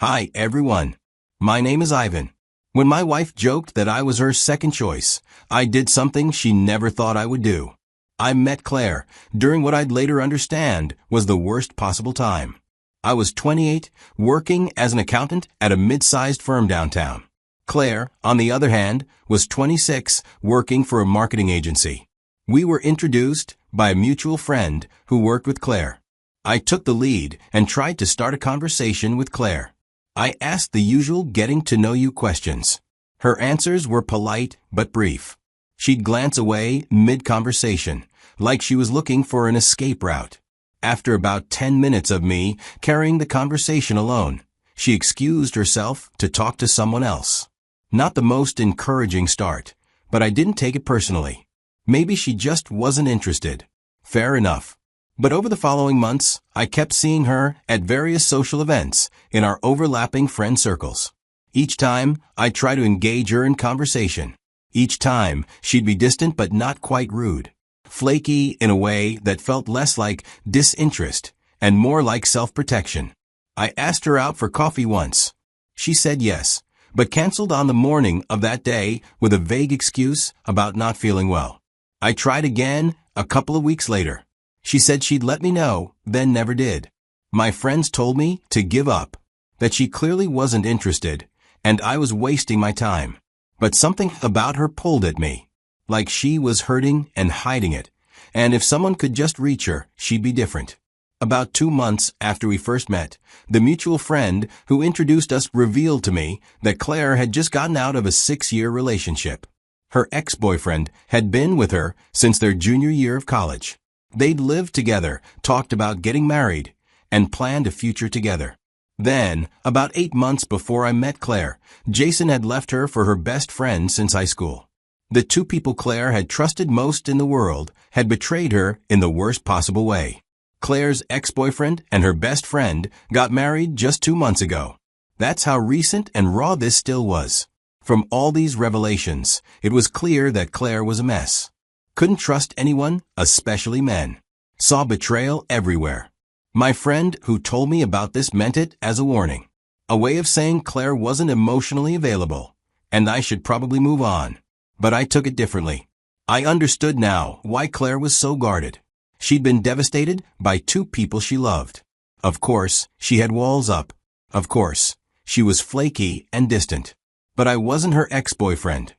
Hi, everyone. My name is Ivan. When my wife joked that I was her second choice, I did something she never thought I would do. I met Claire during what I'd later understand was the worst possible time. I was 28, working as an accountant at a mid-sized firm downtown. Claire, on the other hand, was 26, working for a marketing agency. We were introduced by a mutual friend who worked with Claire. I took the lead and tried to start a conversation with Claire. I asked the usual getting-to-know-you questions. Her answers were polite but brief. She'd glance away mid-conversation, like she was looking for an escape route. After about 10 minutes of me carrying the conversation alone, she excused herself to talk to someone else. Not the most encouraging start, but I didn't take it personally. Maybe she just wasn't interested. Fair enough. But over the following months, I kept seeing her at various social events in our overlapping friend circles. Each time, I'd try to engage her in conversation. Each time, she'd be distant but not quite rude. Flaky in a way that felt less like disinterest and more like self-protection. I asked her out for coffee once. She said yes, but canceled on the morning of that day with a vague excuse about not feeling well. I tried again a couple of weeks later. She said she'd let me know, then never did. My friends told me to give up, that she clearly wasn't interested, and I was wasting my time. But something about her pulled at me, like she was hurting and hiding it, and if someone could just reach her, she'd be different. About 2 months after we first met, the mutual friend who introduced us revealed to me that Claire had just gotten out of a 6-year relationship. Her ex-boyfriend had been with her since their junior year of college. They'd lived together, talked about getting married, and planned a future together. Then, about 8 months before I met Claire, Jason had left her for her best friend since high school. The two people Claire had trusted most in the world had betrayed her in the worst possible way. Claire's ex-boyfriend and her best friend got married just 2 months ago. That's how recent and raw this still was. From all these revelations, it was clear that Claire was a mess. Couldn't trust anyone, especially men. Saw betrayal everywhere. My friend who told me about this meant it as a warning. A way of saying Claire wasn't emotionally available, and I should probably move on. But I took it differently. I understood now why Claire was so guarded. She'd been devastated by 2 people she loved. Of course, she had walls up. Of course, she was flaky and distant. But I wasn't her ex-boyfriend.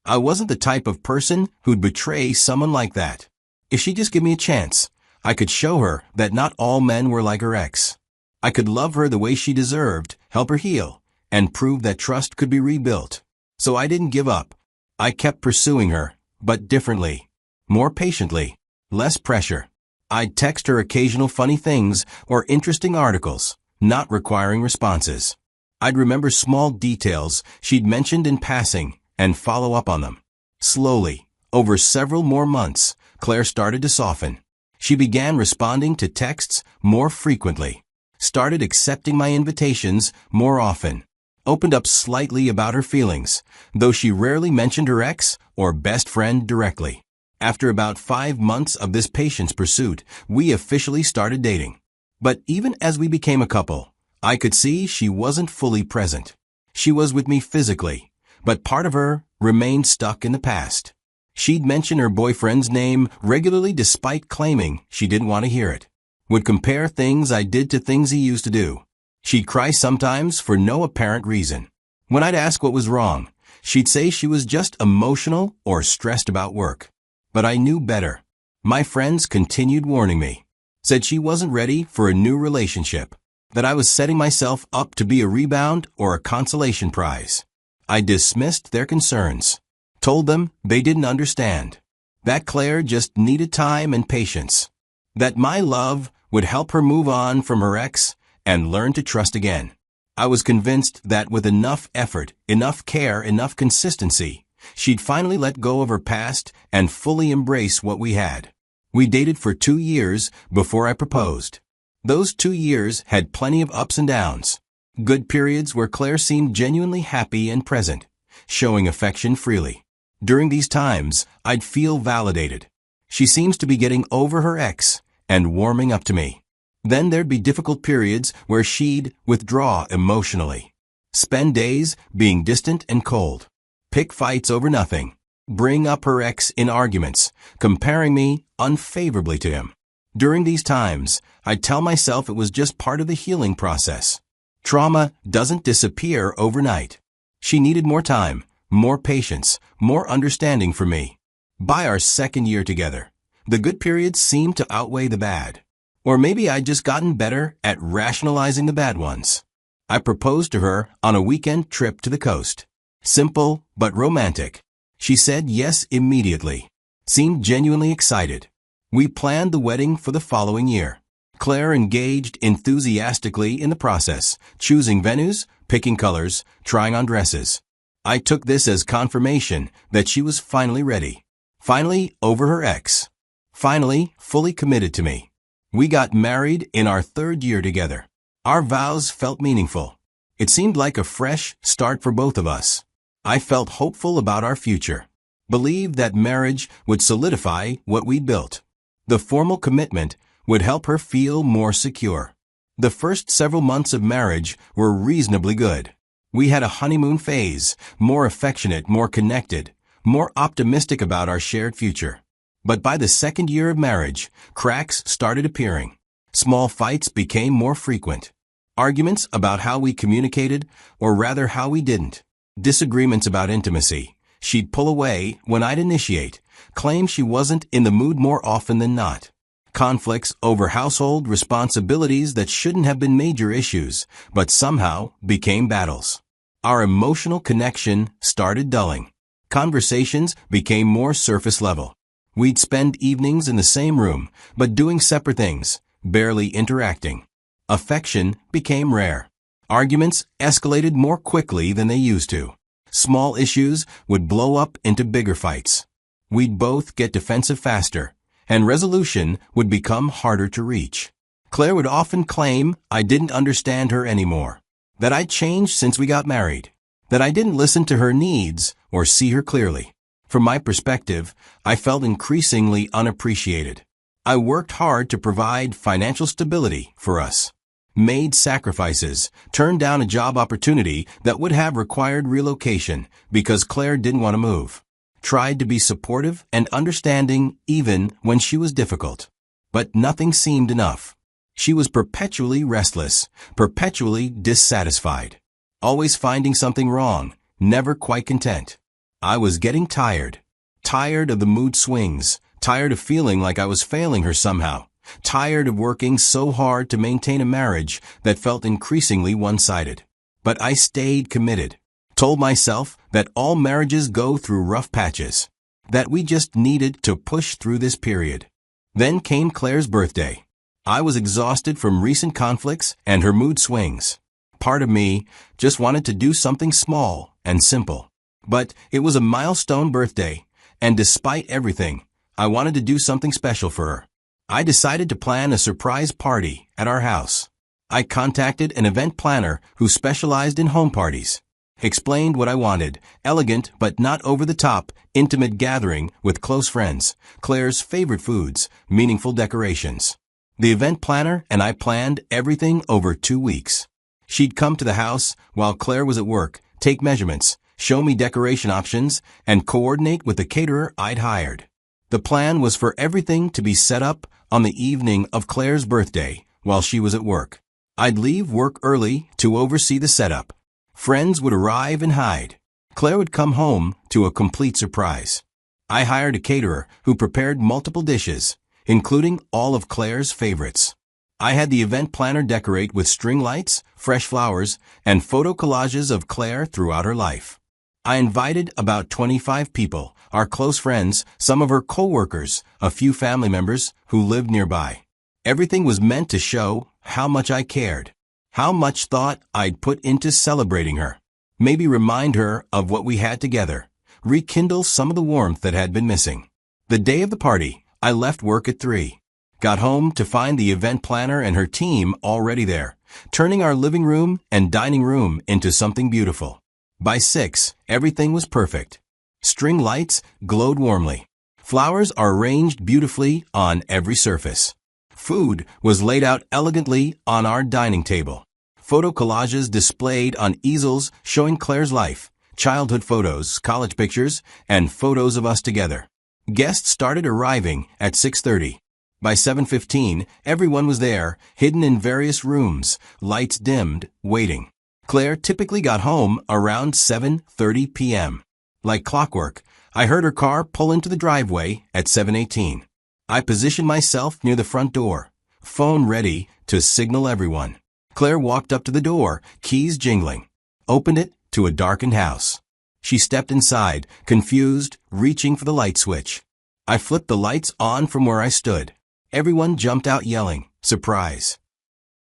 I wasn't the type of person who'd betray someone like that. If she'd just give me a chance, I could show her that not all men were like her ex. I could love her the way she deserved, help her heal, and prove that trust could be rebuilt. So I didn't give up. I kept pursuing her, but differently. More patiently. Less pressure. I'd text her occasional funny things or interesting articles, not requiring responses. I'd remember small details she'd mentioned in passing and follow up on them. Slowly, over several more months, Claire started to soften. She began responding to texts more frequently, started accepting my invitations more often, opened up slightly about her feelings, though she rarely mentioned her ex or best friend directly. After about 5 months of this patience pursuit, we officially started dating. But even as we became a couple, I could see she wasn't fully present. She was with me physically, but part of her remained stuck in the past. She'd mention her boyfriend's name regularly despite claiming she didn't want to hear it. Would compare things I did to things he used to do. She'd cry sometimes for no apparent reason. When I'd ask what was wrong, she'd say she was just emotional or stressed about work. But I knew better. My friends continued warning me. Said she wasn't ready for a new relationship. That I was setting myself up to be a rebound or a consolation prize. I dismissed their concerns, told them they didn't understand, that Claire just needed time and patience, that my love would help her move on from her ex and learn to trust again. I was convinced that with enough effort, enough care, enough consistency, she'd finally let go of her past and fully embrace what we had. We dated for 2 years before I proposed. Those 2 years had plenty of ups and downs. Good periods where Claire seemed genuinely happy and present, showing affection freely. During these times, I'd feel validated. She seems to be getting over her ex and warming up to me. Then there'd be difficult periods where she'd withdraw emotionally. Spend days being distant and cold. Pick fights over nothing. Bring up her ex in arguments, comparing me unfavorably to him. During these times, I'd tell myself it was just part of the healing process. Trauma doesn't disappear overnight. She needed more time, more patience, more understanding from me. By our second year together, the good periods seemed to outweigh the bad. Or maybe I'd just gotten better at rationalizing the bad ones. I proposed to her on a weekend trip to the coast. Simple, but romantic. She said yes immediately. Seemed genuinely excited. We planned the wedding for the following year. Claire engaged enthusiastically in the process, choosing venues, picking colors, trying on dresses. I took this as confirmation that she was finally ready. Finally over her ex. Finally fully committed to me. We got married in our third year together. Our vows felt meaningful. It seemed like a fresh start for both of us. I felt hopeful about our future. Believed that marriage would solidify what we built. The formal commitment would help her feel more secure. The first several months of marriage were reasonably good. We had a honeymoon phase, more affectionate, more connected, more optimistic about our shared future. But by the second year of marriage, cracks started appearing. Small fights became more frequent. Arguments about how we communicated, or rather how we didn't. Disagreements about intimacy. She'd pull away when I'd initiate, claim she wasn't in the mood more often than not. Conflicts over household responsibilities that shouldn't have been major issues, but somehow became battles. Our emotional connection started dulling. Conversations became more surface level. We'd spend evenings in the same room, but doing separate things, barely interacting. Affection became rare. Arguments escalated more quickly than they used to. Small issues would blow up into bigger fights. We'd both get defensive faster, and resolution would become harder to reach. Claire would often claim I didn't understand her anymore, that I'd changed since we got married, that I didn't listen to her needs or see her clearly. From my perspective, I felt increasingly unappreciated. I worked hard to provide financial stability for us. Made sacrifices, turned down a job opportunity that would have required relocation because Claire didn't want to move. Tried to be supportive and understanding even when she was difficult. But nothing seemed enough. She was perpetually restless, perpetually dissatisfied. Always finding something wrong, never quite content. I was getting tired. Tired of the mood swings, tired of feeling like I was failing her somehow. Tired of working so hard to maintain a marriage that felt increasingly one-sided. But I stayed committed. Told myself that all marriages go through rough patches. That we just needed to push through this period. Then came Claire's birthday. I was exhausted from recent conflicts and her mood swings. Part of me just wanted to do something small and simple. But it was a milestone birthday, and despite everything, I wanted to do something special for her. I decided to plan a surprise party at our house. I contacted an event planner who specialized in home parties. Explained what I wanted, elegant but not over-the-top, intimate gathering with close friends, Claire's favorite foods, meaningful decorations. The event planner and I planned everything over 2 weeks. She'd come to the house while Claire was at work, take measurements, show me decoration options, and coordinate with the caterer I'd hired. The plan was for everything to be set up on the evening of Claire's birthday while she was at work. I'd leave work early to oversee the setup. Friends would arrive and hide. Claire would come home to a complete surprise. I hired a caterer who prepared multiple dishes, including all of Claire's favorites. I had the event planner decorate with string lights, fresh flowers, and photo collages of Claire throughout her life. I invited about 25 people, our close friends, some of her co-workers, a few family members who lived nearby. Everything was meant to show how much I cared, how much thought I'd put into celebrating her. Maybe remind her of what we had together, rekindle some of the warmth that had been missing. The day of the party, I left work at 3. Got home to find the event planner and her team already there, turning our living room and dining room into something beautiful. By 6, everything was perfect. String lights glowed warmly. Flowers are arranged beautifully on every surface. Food was laid out elegantly on our dining table. Photo collages displayed on easels showing Claire's life, childhood photos, college pictures, and photos of us together. Guests started arriving at 6:30. By 7:15, everyone was there, hidden in various rooms, lights dimmed, waiting. Claire typically got home around 7:30 p.m. Like clockwork, I heard her car pull into the driveway at 7:18. I positioned myself near the front door, phone ready to signal everyone. Claire walked up to the door, keys jingling, opened it to a darkened house. She stepped inside, confused, reaching for the light switch. I flipped the lights on from where I stood. Everyone jumped out yelling, "Surprise!"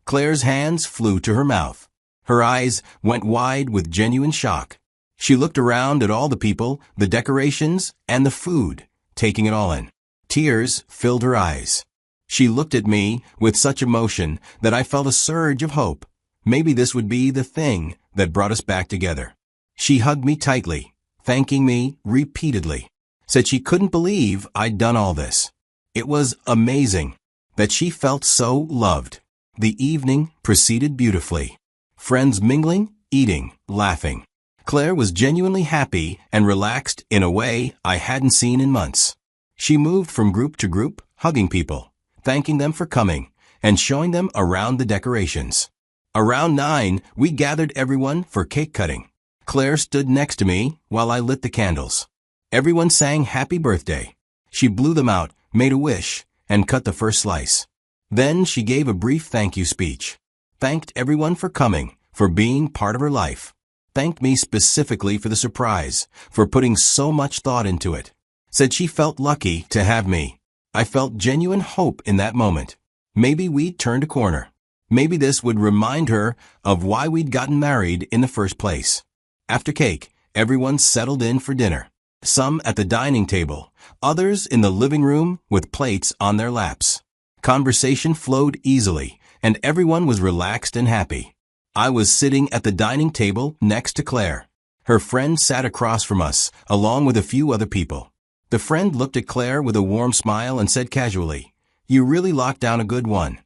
Claire's hands flew to her mouth. Her eyes went wide with genuine shock. She looked around at all the people, the decorations, and the food, taking it all in. Tears filled her eyes. She looked at me with such emotion that I felt a surge of hope. Maybe this would be the thing that brought us back together. She hugged me tightly, thanking me repeatedly. Said she couldn't believe I'd done all this. It was amazing that she felt so loved. The evening proceeded beautifully. Friends mingling, eating, laughing. Claire was genuinely happy and relaxed in a way I hadn't seen in months. She moved from group to group, hugging people, thanking them for coming, and showing them around the decorations. Around 9, we gathered everyone for cake cutting. Claire stood next to me while I lit the candles. Everyone sang happy birthday. She blew them out, made a wish, and cut the first slice. Then she gave a brief thank you speech. Thanked everyone for coming, for being part of her life. Thanked me specifically for the surprise, for putting so much thought into it. Said she felt lucky to have me. I felt genuine hope in that moment. Maybe we'd turned a corner. Maybe this would remind her of why we'd gotten married in the first place. After cake, everyone settled in for dinner. Some at the dining table, others in the living room with plates on their laps. Conversation flowed easily, and everyone was relaxed and happy. I was sitting at the dining table next to Claire. Her friend sat across from us, along with a few other people. The friend looked at Claire with a warm smile and said casually, "You really locked down a good one."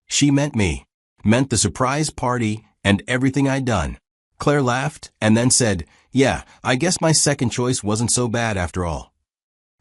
She meant me, meant the surprise party and everything I'd done. Claire laughed and then said, "Yeah, I guess my second choice wasn't so bad after all."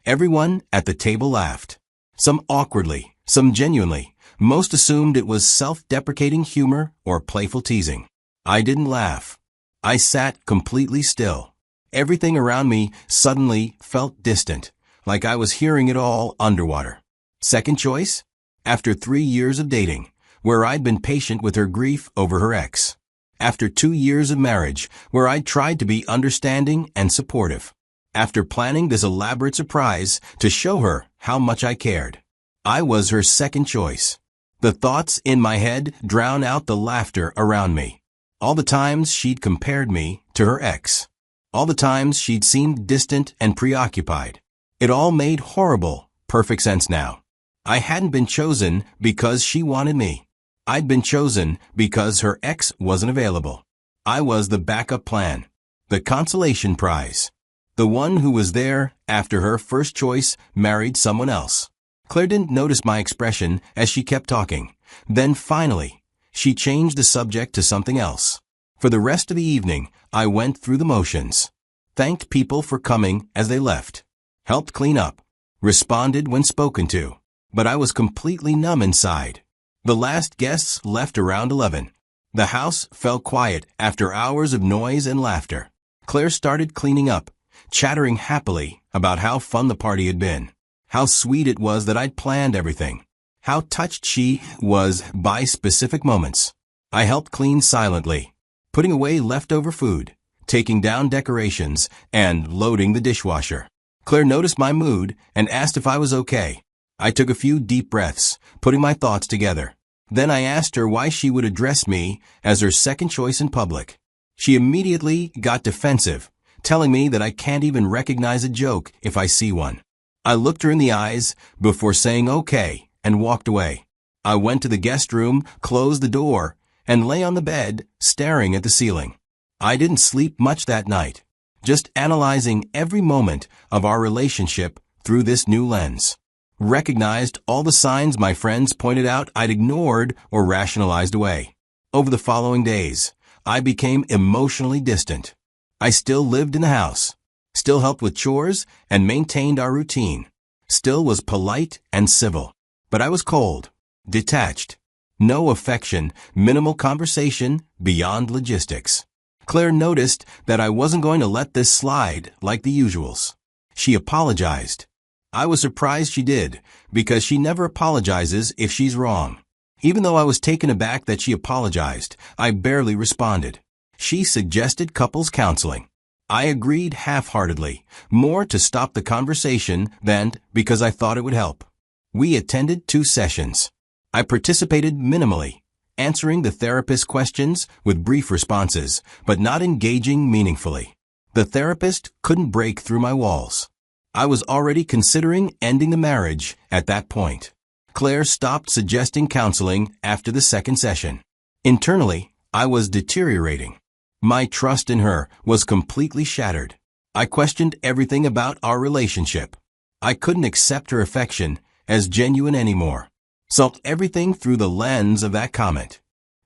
Everyone at the table laughed. Some awkwardly, some genuinely. Most assumed it was self-deprecating humor or playful teasing. I didn't laugh. I sat completely still. Everything around me suddenly felt distant, like I was hearing it all underwater. Second choice? After 3 years of dating, where I'd been patient with her grief over her ex. After 2 years of marriage, where I'd tried to be understanding and supportive. After planning this elaborate surprise to show her how much I cared. I was her second choice. The thoughts in my head drown out the laughter around me. All the times she'd compared me to her ex. All the times she'd seemed distant and preoccupied. It all made horrible, perfect sense now. I hadn't been chosen because she wanted me. I'd been chosen because her ex wasn't available. I was the backup plan, the consolation prize, the one who was there after her first choice married someone else. Claire didn't notice my expression as she kept talking. Then finally, she changed the subject to something else. For the rest of the evening, I went through the motions. Thanked people for coming as they left. Helped clean up. Responded when spoken to. But I was completely numb inside. The last guests left around 11. The house fell quiet after hours of noise and laughter. Claire started cleaning up, chattering happily about how fun the party had been. How sweet it was that I'd planned everything. How touched she was by specific moments. I helped clean silently, putting away leftover food, taking down decorations, and loading the dishwasher. Claire noticed my mood and asked if I was okay. I took a few deep breaths, putting my thoughts together. Then I asked her why she would address me as her second choice in public. She immediately got defensive, telling me that I can't even recognize a joke if I see one. I looked her in the eyes before saying okay and walked away. I went to the guest room, closed the door, and lay on the bed, staring at the ceiling. I didn't sleep much that night, just analyzing every moment of our relationship through this new lens. Recognized all the signs my friends pointed out I'd ignored or rationalized away. Over the following days, I became emotionally distant. I still lived in the house, still helped with chores and maintained our routine, still was polite and civil. But I was cold, detached. No affection, minimal conversation, beyond logistics. Claire noticed that I wasn't going to let this slide like the usuals. She apologized. I was surprised she did, because she never apologizes if she's wrong. Even though I was taken aback that she apologized, I barely responded. She suggested couples counseling. I agreed half-heartedly, more to stop the conversation than because I thought it would help. We attended 2 sessions. I participated minimally, answering the therapist's questions with brief responses, but not engaging meaningfully. The therapist couldn't break through my walls. I was already considering ending the marriage at that point. Claire stopped suggesting counseling after the 2nd session. Internally, I was deteriorating. My trust in her was completely shattered. I questioned everything about our relationship. I couldn't accept her affection as genuine anymore. Saw everything through the lens of that comment.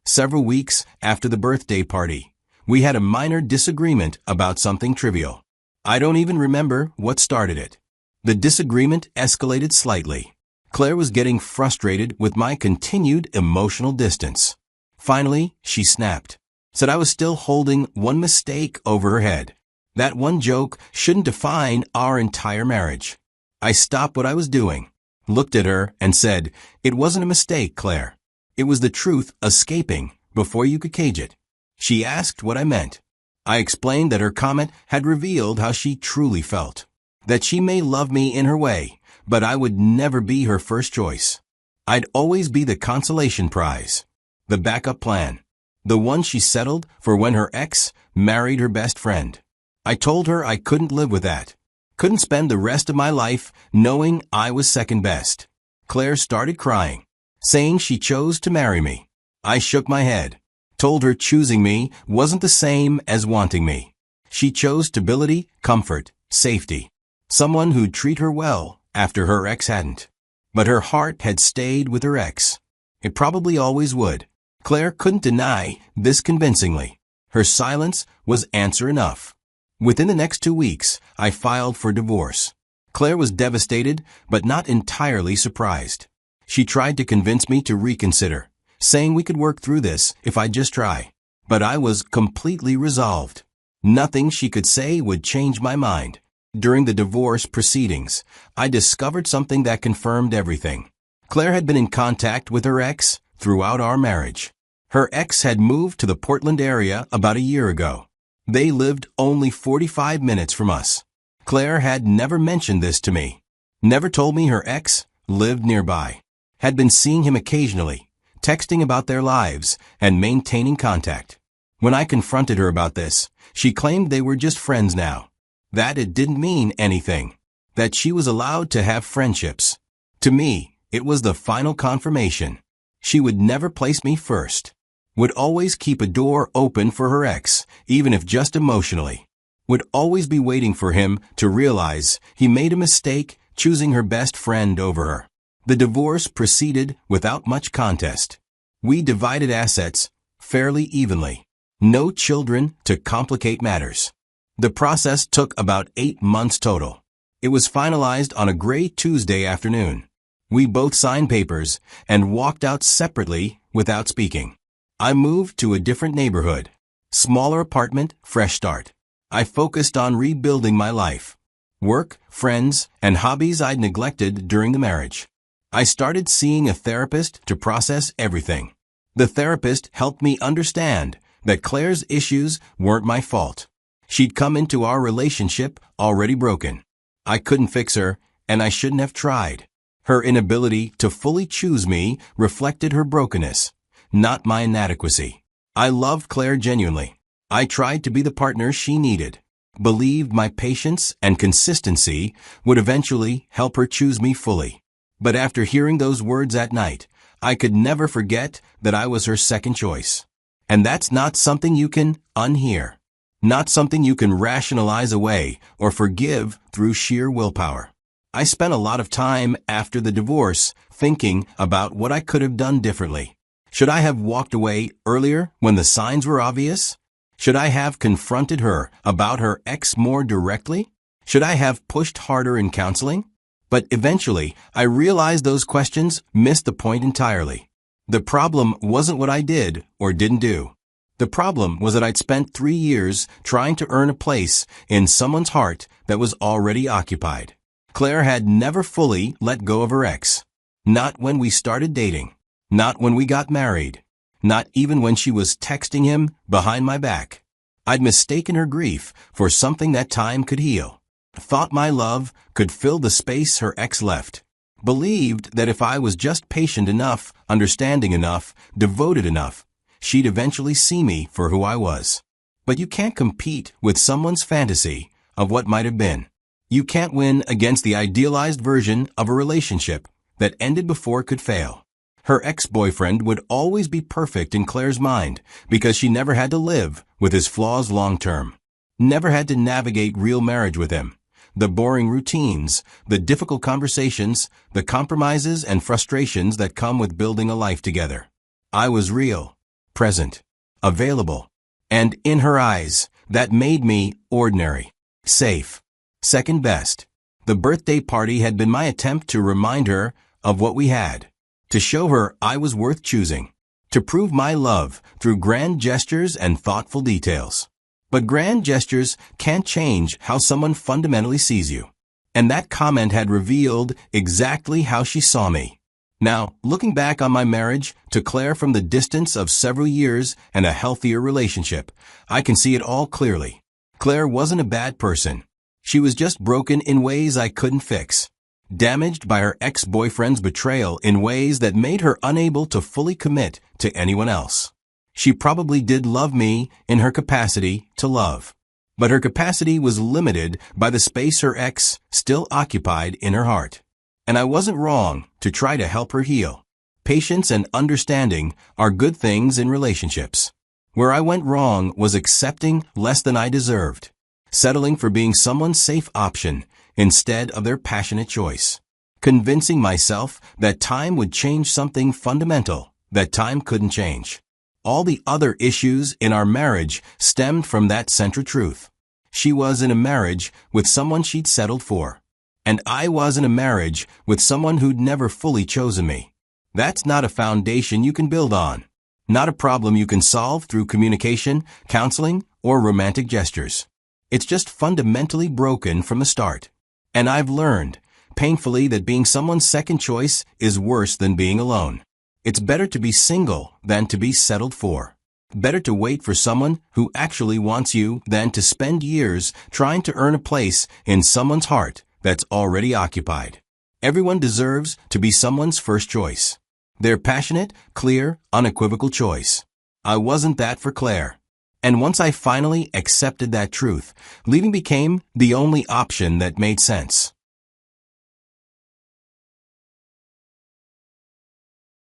Several weeks after the birthday party, we had a minor disagreement about something trivial. I don't even remember what started it. The disagreement escalated slightly. Claire was getting frustrated with my continued emotional distance. Finally, she snapped. Said I was still holding one mistake over her head. That one joke shouldn't define our entire marriage. I stopped what I was doing, looked at her, and said, "It wasn't a mistake, Claire. It was the truth escaping before you could cage it." She asked what I meant. I explained that her comment had revealed how she truly felt. That she may love me in her way, but I would never be her first choice. I'd always be the consolation prize, the backup plan, the one she settled for when her ex married her best friend. I told her I couldn't live with that. Couldn't spend the rest of my life knowing I was second best. Claire started crying, saying she chose to marry me. I shook my head, told her choosing me wasn't the same as wanting me. She chose stability, comfort, safety. Someone who'd treat her well after her ex hadn't. But her heart had stayed with her ex. It probably always would. Claire couldn't deny this convincingly. Her silence was answer enough. Within the next 2 weeks, I filed for divorce. Claire was devastated, but not entirely surprised. She tried to convince me to reconsider, saying we could work through this if I'd just try. But I was completely resolved. Nothing she could say would change my mind. During the divorce proceedings, I discovered something that confirmed everything. Claire had been in contact with her ex throughout our marriage. Her ex had moved to the Portland area about a year ago. They lived only 45 minutes from us. Claire had never mentioned this to me. Never told me her ex lived nearby. Had been seeing him occasionally, texting about their lives, and maintaining contact. When I confronted her about this, she claimed they were just friends now. That it didn't mean anything. That she was allowed to have friendships. To me, it was the final confirmation. She would never place me first. Would always keep a door open for her ex, even if just emotionally. Would always be waiting for him to realize he made a mistake choosing her best friend over her. The divorce proceeded without much contest. We divided assets fairly evenly. No children to complicate matters. The process took about 8 months total. It was finalized on a gray Tuesday afternoon. We both signed papers and walked out separately without speaking. I moved to a different neighborhood. Smaller apartment, fresh start. I focused on rebuilding my life. Work, friends, and hobbies I'd neglected during the marriage. I started seeing a therapist to process everything. The therapist helped me understand that Claire's issues weren't my fault. She'd come into our relationship already broken. I couldn't fix her, and I shouldn't have tried. Her inability to fully choose me reflected her brokenness, not my inadequacy. I loved Claire genuinely. I tried to be the partner she needed, believed my patience and consistency would eventually help her choose me fully. But after hearing those words at night, I could never forget that I was her second choice. And that's not something you can unhear. Not something you can rationalize away or forgive through sheer willpower. I spent a lot of time after the divorce thinking about what I could have done differently. Should I have walked away earlier when the signs were obvious? Should I have confronted her about her ex more directly? Should I have pushed harder in counseling? But eventually, I realized those questions missed the point entirely. The problem wasn't what I did or didn't do. The problem was that I'd spent 3 years trying to earn a place in someone's heart that was already occupied. Claire had never fully let go of her ex. Not when we started dating. Not when we got married. Not even when she was texting him behind my back. I'd mistaken her grief for something that time could heal. Thought my love could fill the space her ex left. Believed that if I was just patient enough, understanding enough, devoted enough, she'd eventually see me for who I was. But you can't compete with someone's fantasy of what might have been. You can't win against the idealized version of a relationship that ended before it could fail. Her ex-boyfriend would always be perfect in Claire's mind because she never had to live with his flaws long-term. Never had to navigate real marriage with him. The boring routines, the difficult conversations, the compromises and frustrations that come with building a life together. I was real, present, available, and in her eyes, that made me ordinary, safe, second best. The birthday party had been my attempt to remind her of what we had, to show her I was worth choosing, to prove my love through grand gestures and thoughtful details. But grand gestures can't change how someone fundamentally sees you. And that comment had revealed exactly how she saw me. Now, looking back on my marriage to Claire from the distance of several years and a healthier relationship, I can see it all clearly. Claire wasn't a bad person. She was just broken in ways I couldn't fix. Damaged by her ex-boyfriend's betrayal in ways that made her unable to fully commit to anyone else. She probably did love me in her capacity to love. But her capacity was limited by the space her ex still occupied in her heart. And I wasn't wrong to try to help her heal. Patience and understanding are good things in relationships. Where I went wrong was accepting less than I deserved. Settling for being someone's safe option instead of their passionate choice. Convincing myself that time would change something fundamental that time couldn't change. All the other issues in our marriage stemmed from that central truth. She was in a marriage with someone she'd settled for. And I was in a marriage with someone who'd never fully chosen me. That's not a foundation you can build on. Not a problem you can solve through communication, counseling, or romantic gestures. It's just fundamentally broken from the start. And I've learned, painfully, that being someone's second choice is worse than being alone. It's better to be single than to be settled for. Better to wait for someone who actually wants you than to spend years trying to earn a place in someone's heart that's already occupied. Everyone deserves to be someone's first choice. Their passionate, clear, unequivocal choice. I wasn't that for Claire. And once I finally accepted that truth, leaving became the only option that made sense.